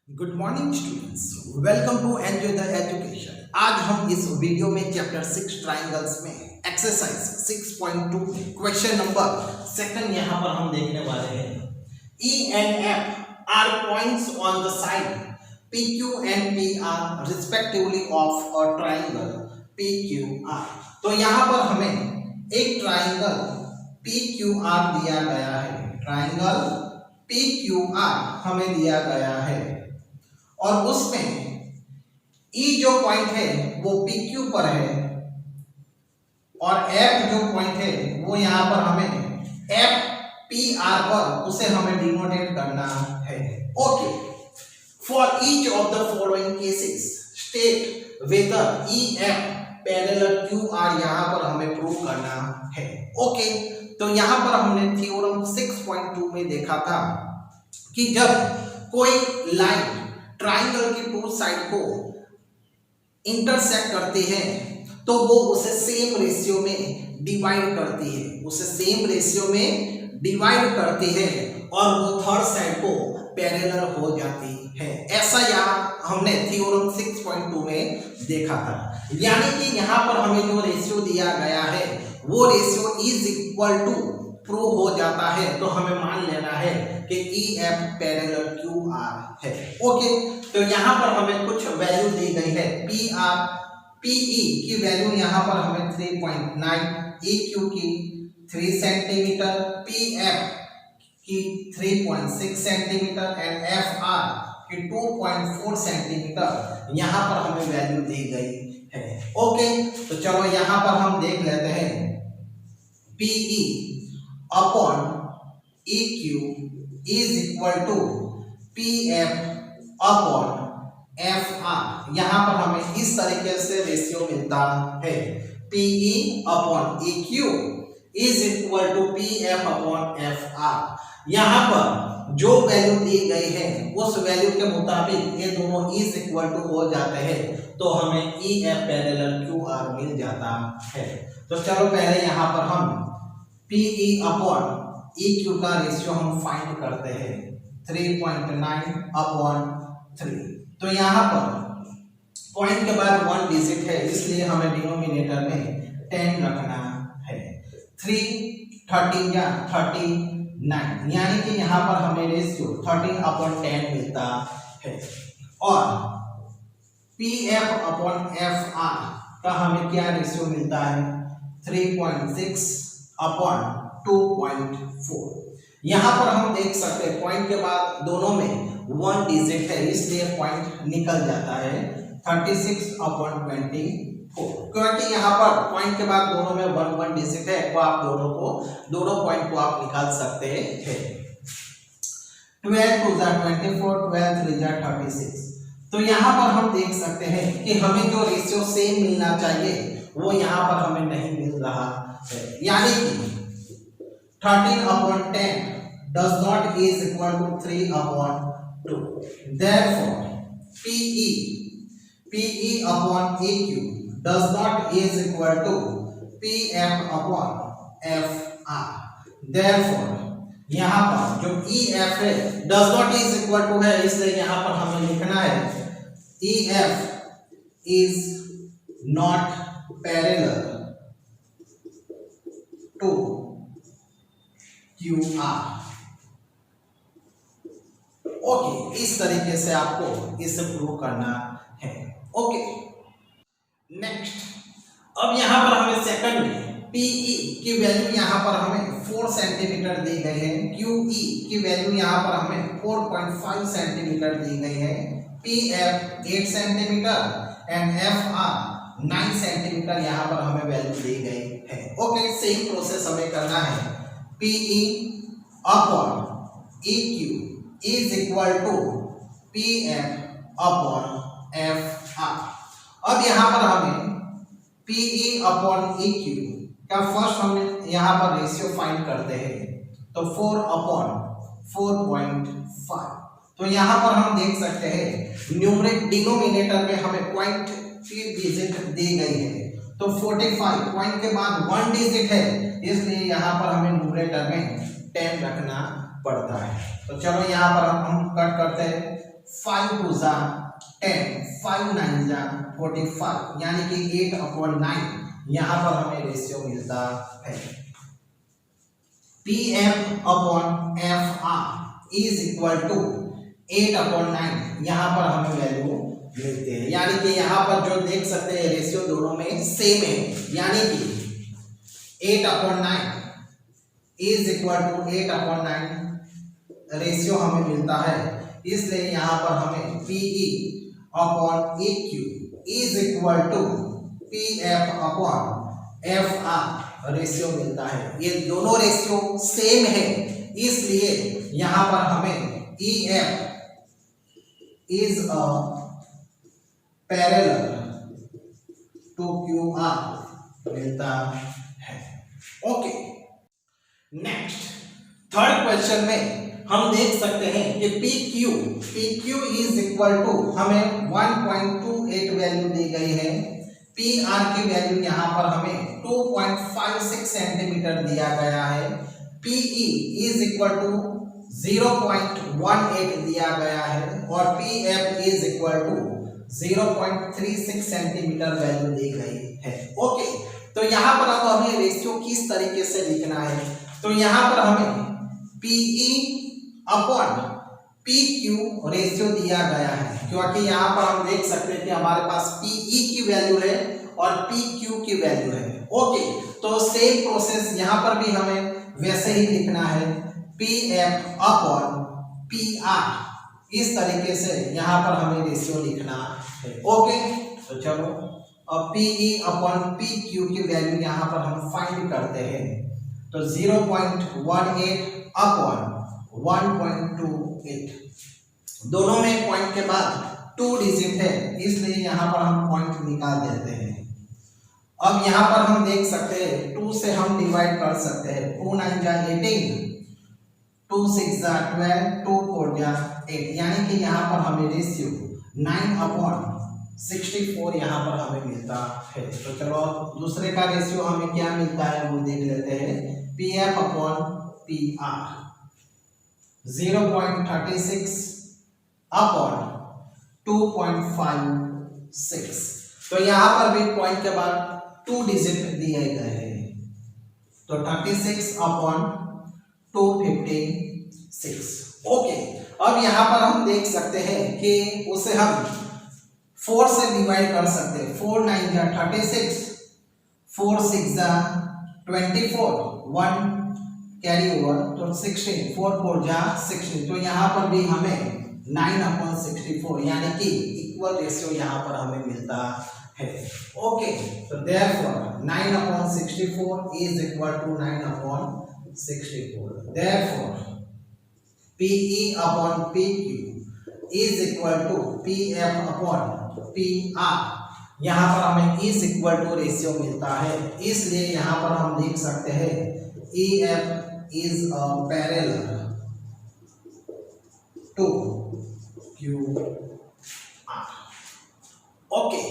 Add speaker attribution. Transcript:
Speaker 1: Good morning students, welcome to enjoy the education. आज हम इस वीडियो में चैप्टर 6 ट्राइंगल्स में एक्सरसाइज 6.2 क्वेश्चन नंबर सेकंड यहाँ पर हम देखने वाले हैं। E and F are points on the side P Q and P R respectively of a triangle P Q R. तो यहाँ पर हमें एक ट्राइंगल पी क्यू आर दिया गया है। ट्राइंगल पी क्यू आर हमें दिया गया है और उसमें E जो पॉइंट है वो PQ पर है और F जो पॉइंट है वो यहाँ पर हमें FPR पर उसे हमें डिनोटेट करना है। Okay, for each of the following cases state whether EF parallel QR यहाँ पर हमें प्रूव करना है। ओके, तो यहाँ पर हमने थ्योरम 6.2 में देखा था कि जब कोई लाइन ट्राइंगल की टू साइड को इंटरसेक्ट करती है तो वो उसे सेम रेशियो में डिवाइड करती है, उसे सेम रेशियो में डिवाइड करती है और वो थर्ड साइड को पैरेलल हो जाती है। ऐसा यहाँ हमने थ्योरम 6.2 में देखा था। यानी कि यहाँ पर हमें जो रेशियो दिया गया है वो ratio is equal to prove हो जाता है, तो हमें मान लेना है कि EF पैरेलल QR है। ओके, तो यहाँ पर हमें कुछ वैल्यू दी गई है। PE की वैल्यू यहाँ पर हमें 3.9, EQ की 3 सेंटीमीटर, PF की 3.6 सेंटीमीटर एंड FR की 2.4 सेंटीमीटर यहाँ पर हमें वैल्यू दी गई है। ओके, तो चलो यहाँ पर हम देख लेते हैं। PE upon EQ is equal to PF upon FR। यहाँ पर हमें इस तरीके से रेशियो मिलता है। PE upon EQ is equal to PF upon FR। यहाँ पर जो वैल्यू दी गई है उस वैल्यू के मुताबिक ये दोनों इज इक्वल टू हो जाते हैं, तो हमें EF पैरेलल QR मिल जाता है। तो चलो पहले यहाँ पर हम PE अपॉन EQ का रेशियो हम फाइंड करते हैं। 3.9 अपॉन 3। तो यहाँ पर पॉइंट के बाद 1 डिजिट है, इसलिए हमें डिनोमिनेटर में 10 रखना है। 3 13 या 39, यानी कि यहाँ पर हमें रेशियो 13 अपॉन 10 मिलता है। और PF अपॉन FR का हमें क्या रेशियो मिलता है? 3.6 अपॉन 2.4। यहाँ पर हम देख सकते हैं पॉइंट के बाद दोनों में 1 डिजिट है, इसलिए पॉइंट निकल जाता है 36 अपॉन 24। क्योंकि यहाँ पर पॉइंट के बाद दोनों में 1 डिजिट है, तो आप दोनों पॉइंट को आप निकाल सकते हैं। 12 2 24, 12 3 36। तो यहाँ पर हम देख सकते हैं कि हमें जो रेशियो सेम मिलना चाहिए वो यहाँ पर हमें नहीं मिल रहा है। यानी कि 13 upon 10 does not is equal to 3 upon 2. Therefore, PE upon EQ does not is equal to PF upon FR. Therefore, यहाँ पर जो EF है does not is equal to है, इसलिए यहाँ पर हमें लिखना है EF is not parallel to QR। Okay, इस तरीके से आपको इसे प्रूव करना है। ओके, नेक्स्ट, अब यहाँ पर हमें सेकंड में PE की वैल्यू यहाँ पर हमें 4 सेंटीमीटर दी गई है, QE की वैल्यू यहाँ पर हमें 4.5 सेंटीमीटर दी गई है, PF 8 centimetre and FR 9 centimetre यहाँ पर हमें वैल्यू दी गई है। ओके, सेम प्रोसेस हमें करना है। PE upon EQ is equal to PF upon FR। अब यहाँ पर हमें PE अपॉन EQ का फर्स्ट हम यहाँ पर रेशियो फाइंड करते हैं, तो 4 अपॉन 4.5। तो यहाँ पर हम देख सकते हैं न्यूमरेटर डिनोमिनेटर में हमें पॉइंट की डिजिट दी गई है, तो 45 पॉइंट के बाद 1 डिजिट है, इसलिए यहाँ पर हमें न्यूमरेटर में 10 रखना पड़ता है। तो चलो यहाँ पर हम कट करते हैं। 5 टू जा 10, 5 9 जा 45, यानी कि 8/9 यहाँ पर हमें रेशियो मिलता है। PF/FR इज इक्वल टू 8/9, यहाँ पर हमें वैल्यू मिलती है, यानी कि यहाँ पर जो देख सकते हैं रेशियो दोनों में सेम है, यानी कि 8/9 इज इक्वल टू 8/9 रेशियो हमें मिलता है, इसलिए यहाँ पर हमें PE/EQ is equal to PF/FR ratio मिलता है। ये दोनों रेशियो सेम है, इसलिए यहाँ पर हमें EF is a parallel to QR मिलता है। ओके, नेक्स्ट थर्ड क्वेश्चन में हम देख सकते हैं कि PQ इज इक्वल टू हमें 1.28 वैल्यू दी गई है। PR की वैल्यू यहाँ पर हमें 2.56 सेंटीमीटर दिया गया है। PE इज इक्वल टू 0.18 दिया गया है और PF is equal to 0.36 centimetre value दी गई है। ओके, तो यहाँ पर अब हमें रेशियो किस तरीके से लिखना है, तो यहाँ पर हमें PE/PQ रेशियो दिया गया है, क्योंकि यहाँ पर हम देख सकते हैं कि हमारे पास PE की वैल्यू है और PQ की वैल्यू है। ओके, तो सेम प्रोसेस यहाँ पर भी हमें वैसे ही लिखना है, PF/PR इस तरीके से यहाँ पर हमें रेशियो लिखना है। ओके, तो चलो अब PE/PQ की वैल्यू यहाँ पर हम फाइंड करते हैं, तो 0.18/1.28 दोनों में पॉइंट के बाद 2 डिजिट है, इसलिए यहाँ पर हम पॉइंट निकाल देते हैं। अब यहाँ पर हम देख सकते हैं 2 से हम डिवाइड कर सकते हैं, 2 9 जा 18, 2 6 जा 12, 2 4 जा 8, यानी कि यहाँ पर हमें रेशियो 9/64 यहाँ पर हमें मिलता है। तो चलो दूसरे का रेशियो हमें क्या मिलता है वो देख लेते हैं। PF/PR 0.36/2.56, तो यहाँ पर भी पॉइंट के बाद 2 डिजिट दिए गए हैं, तो 36/256। ओके, अब यहाँ पर हम देख सकते हैं कि उसे हम 4 से डिवाइड कर सकते हैं, 4 9 जा 36, 4 6 जा 24, 1 कैरी ओवर तो 16, 4 4 जा 16, तो यहाँ पर भी हमें 9/64 यानी कि इक्वल रेशियो यहाँ पर हमें मिलता है। ओके, तो therefore 9/64 is equal to 9/64, therefore PE/PQ is equal to PF/PR, यहाँ पर हमें इज इक्वल टू रेशियो मिलता है, इसलिए यहाँ पर हम लिख सकते हैं EF is a parallel to QR। Okay,